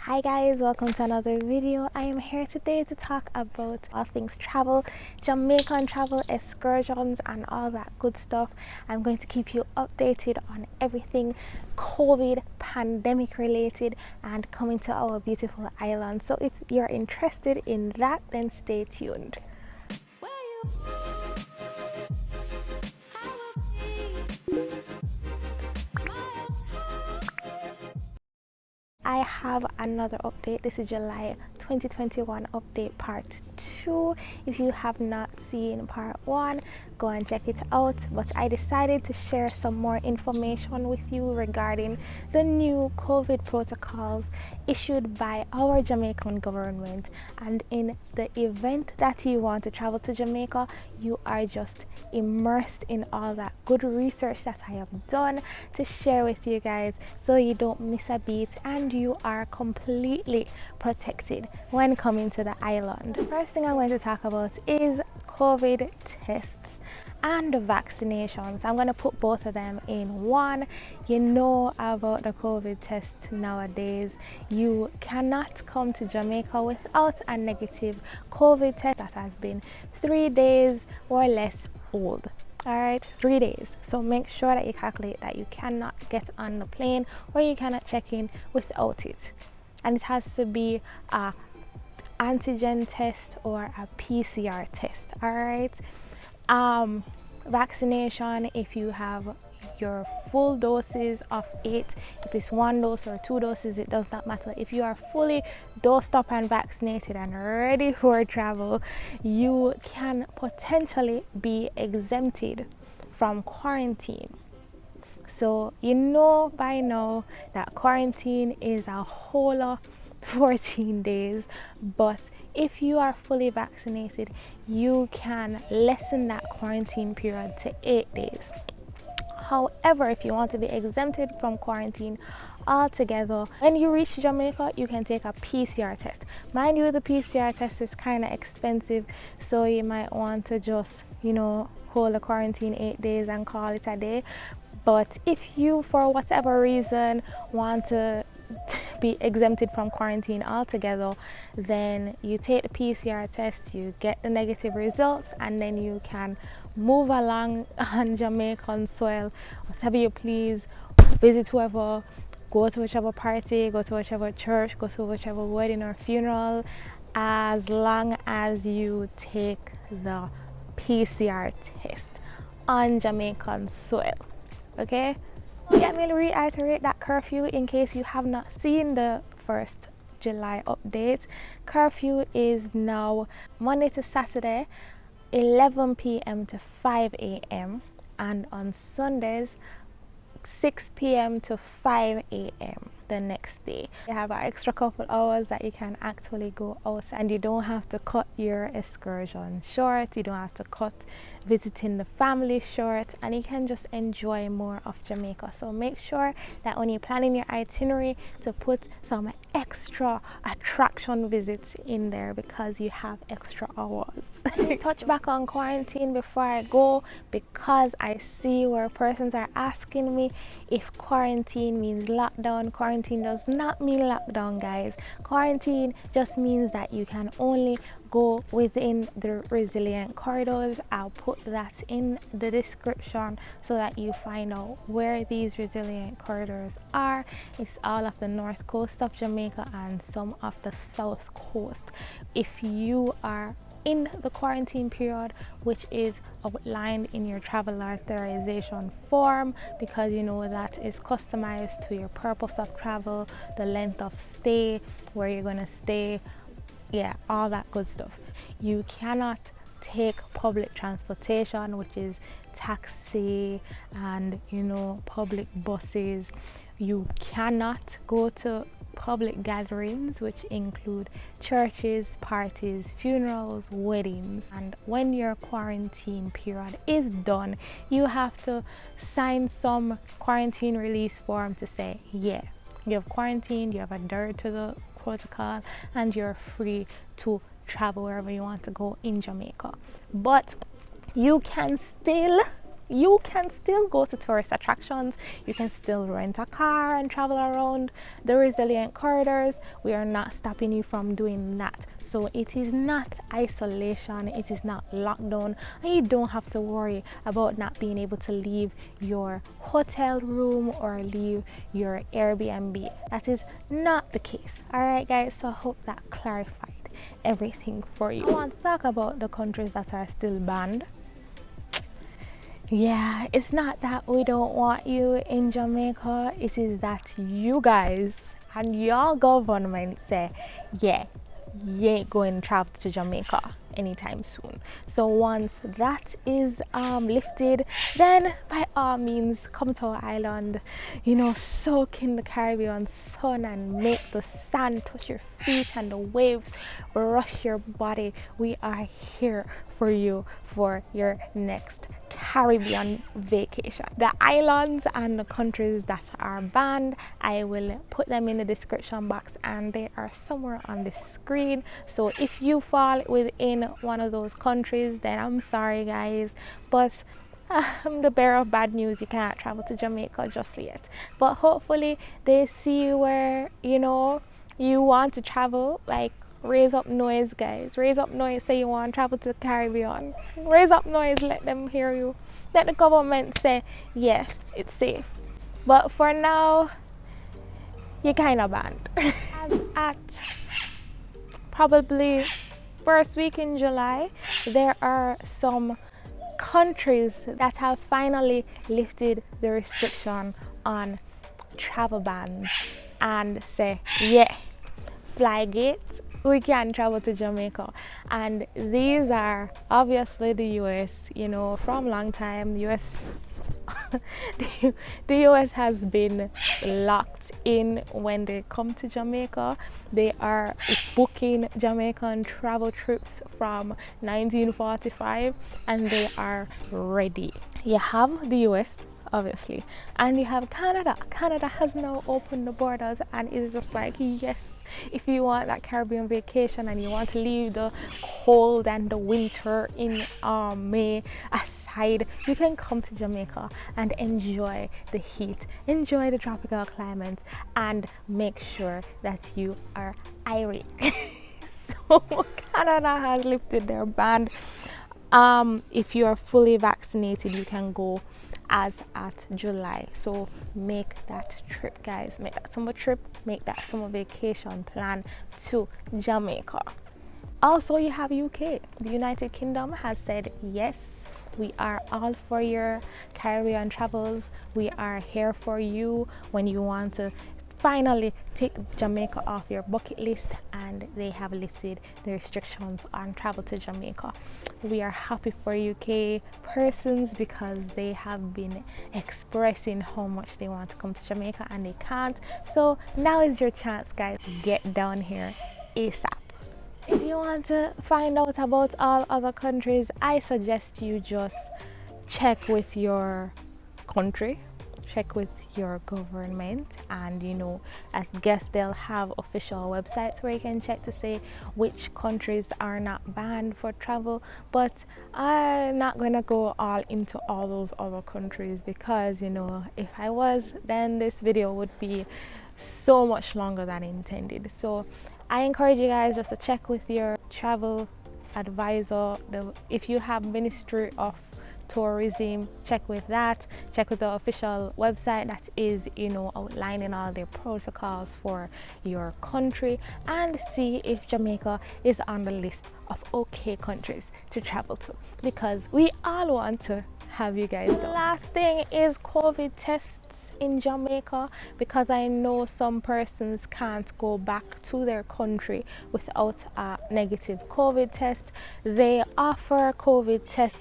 Hi guys, welcome to another video. I am here today to talk about all things travel, Jamaican travel, excursions and all that good stuff. I'm going to keep you updated on everything COVID pandemic related and coming to our beautiful island. So if you're interested in that, then stay tuned. I have another update. This is July 2021 update part 2. If you have not seen part 1, go and check it out. But I decided to share some more information with you regarding the new COVID protocols issued by our Jamaican government. And in the event that you want to travel to Jamaica, you are just immersed in all that good research that I have done to share with you guys, so you don't miss a beat and you are completely protected when coming to the island. The first thing I'm going to talk about is COVID tests and vaccinations. I'm going to put both of them in one. You know about the COVID test nowadays. You cannot come to Jamaica without a negative COVID test that has been 3 days or less old. All right, 3 days. So make sure that you calculate that you cannot get on the plane or you cannot check in without it. And it has to be a antigen test or a PCR test. All right. Vaccination, if you have your full doses of 8, if it's 1 dose or 2 doses, it does not matter. If you are fully dosed up and vaccinated and ready for travel, you can potentially be exempted from quarantine. So you know by now that quarantine is a whole 14 days, but if you are fully vaccinated, you can lessen that quarantine period to 8 days. However, if you want to be exempted from quarantine altogether, when you reach Jamaica, you can take a PCR test. Mind you, the PCR test is kind of expensive, so you might want to just, hold a quarantine 8 days and call it a day. But if you, for whatever reason, want to be exempted from quarantine altogether, then you take the PCR test, you get the negative results, and then you can move along on Jamaican soil, whatever you please, visit whoever, go to whichever party, go to whichever church, go to whichever wedding or funeral, as long as you take the PCR test on Jamaican soil. Okay? Let me reiterate that curfew in case you have not seen the first July update. Curfew is now Monday to Saturday, 11 p.m. to 5 a.m. and on Sundays, 6 p.m. to 5 a.m. the next day. You have an extra couple hours that you can actually go out, and you don't have to cut your excursion short, you don't have to cut visiting the family short, and you can just enjoy more of Jamaica. So make sure that when you're planning your itinerary to put some extra attraction visits in there, because you have extra hours. Touch back on quarantine before I go, because I see where persons are asking me if quarantine means lockdown. Quarantine does not mean lockdown, guys. Quarantine just means that you can only go within the resilient corridors. I'll put that in the description so that you find out where these resilient corridors are. It's all of the north coast of Jamaica and some of the south coast. If you are in the quarantine period, which is outlined in your travel authorization form, because you know that is customized to your purpose of travel, the length of stay, where you're going to stay, all that good stuff. You cannot take public transportation, which is taxi and public buses. You cannot go to public gatherings, which include churches, parties, funerals, weddings. And when your quarantine period is done, you have to sign some quarantine release form to say, you have quarantined, you have adhered to the protocol, and you're free to travel wherever you want to go in Jamaica. But you can still you can still go to tourist attractions, you can still rent a car and travel around the resilient corridors. We are not stopping you from doing that. So it is not isolation, it is not lockdown, and you don't have to worry about not being able to leave your hotel room or leave your Airbnb. That is not the case. Alright guys, so I hope that clarified everything for you. I want to talk about the countries that are still banned. Yeah, it's not that we don't want you in Jamaica, it is that you guys and your government say, yeah, you ain't going to travel to Jamaica anytime soon. So once that is lifted, then by all means come to our island, soak in the Caribbean sun and make the sand touch your feet and the waves rush your body. We are here for you for your next Caribbean vacation. The islands and the countries that are banned, I will put them in the description box and they are somewhere on the screen. So if you fall within one of those countries, then I'm sorry guys, but I'm the bearer of bad news. You can't travel to Jamaica just yet, but hopefully they see where you want to travel. Like, raise up noise guys, raise up noise, say you want to travel to the Caribbean, raise up noise, let them hear you, let the government say yeah, it's safe. But for now, you're kind of banned. As at probably first week in July, there are some countries that have finally lifted the restriction on travel bans and say yeah, Flygate, we can travel to Jamaica. And these are obviously the US. From long time, the US the US has been locked in when they come to Jamaica. They are booking Jamaican travel trips from 1945 and they are ready. You have the US, obviously, and you have Canada. Canada has now opened the borders and is just like, yes, if you want that Caribbean vacation and you want to leave the cold and the winter in May aside, you can come to Jamaica and enjoy the heat, enjoy the tropical climate, and make sure that you are irate. So Canada has lifted their ban. If you are fully vaccinated, you can go as at July. So make that trip guys, make that summer trip, make that summer vacation plan to Jamaica. Also, you have UK. The United Kingdom has said yes, we are all for your Caribbean travels. We are here for you when you want to finally take Jamaica off your bucket list, and they have lifted the restrictions on travel to Jamaica. We are happy for UK persons because they have been expressing how much they want to come to Jamaica and they can't. So now is your chance guys, get down here ASAP. If you want to find out about all other countries, I suggest you just check with your country, check with your government, and I guess they'll have official websites where you can check to say which countries are not banned for travel. But I'm not gonna go all into all those other countries because if I was, then this video would be so much longer than intended. So I encourage you guys just to check with your travel advisor. If you have Ministry of Tourism, check with that, check with the official website that is outlining all their protocols for your country, and see if Jamaica is on the list of okay countries to travel to, because we all want to have you guys done. The last thing is COVID tests in Jamaica, because I know some persons can't go back to their country without a negative COVID test. They offer COVID tests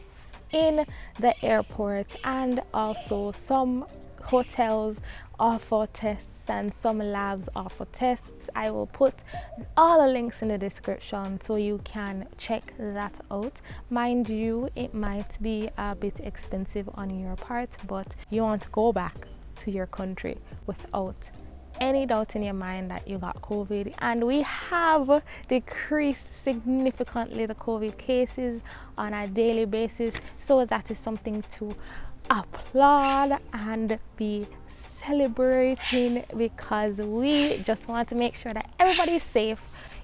in the airport, and also some hotels offer tests and some labs offer tests. I will put all the links in the description so you can check that out. Mind you, it might be a bit expensive on your part, but you want to go back to your country without any doubt in your mind that you got COVID. And we have decreased significantly the COVID cases on a daily basis, so that is something to applaud and be celebrating, because we just want to make sure that everybody's safe,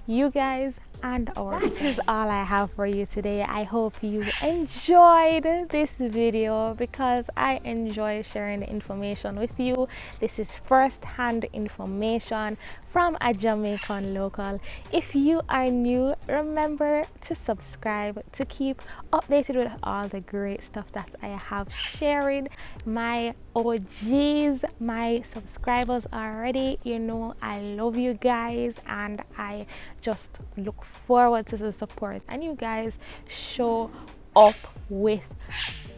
you guys and ours. That is all I have for you today. I hope you enjoyed this video, because I enjoy sharing the information with you. This is first-hand information from a Jamaican local. If you are new, remember to subscribe to keep updated with all the great stuff that I have sharing. My OGs, my subscribers already, you know I love you guys, and I just look forward to the support, and you guys show up with,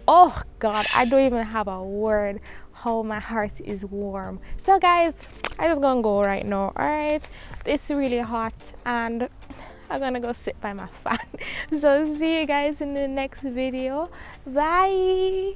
oh god, I don't even have a word how my heart is warm. So guys, I just gonna go right now. All right, it's really hot and I'm gonna go sit by my fan. So see you guys in the next video. Bye.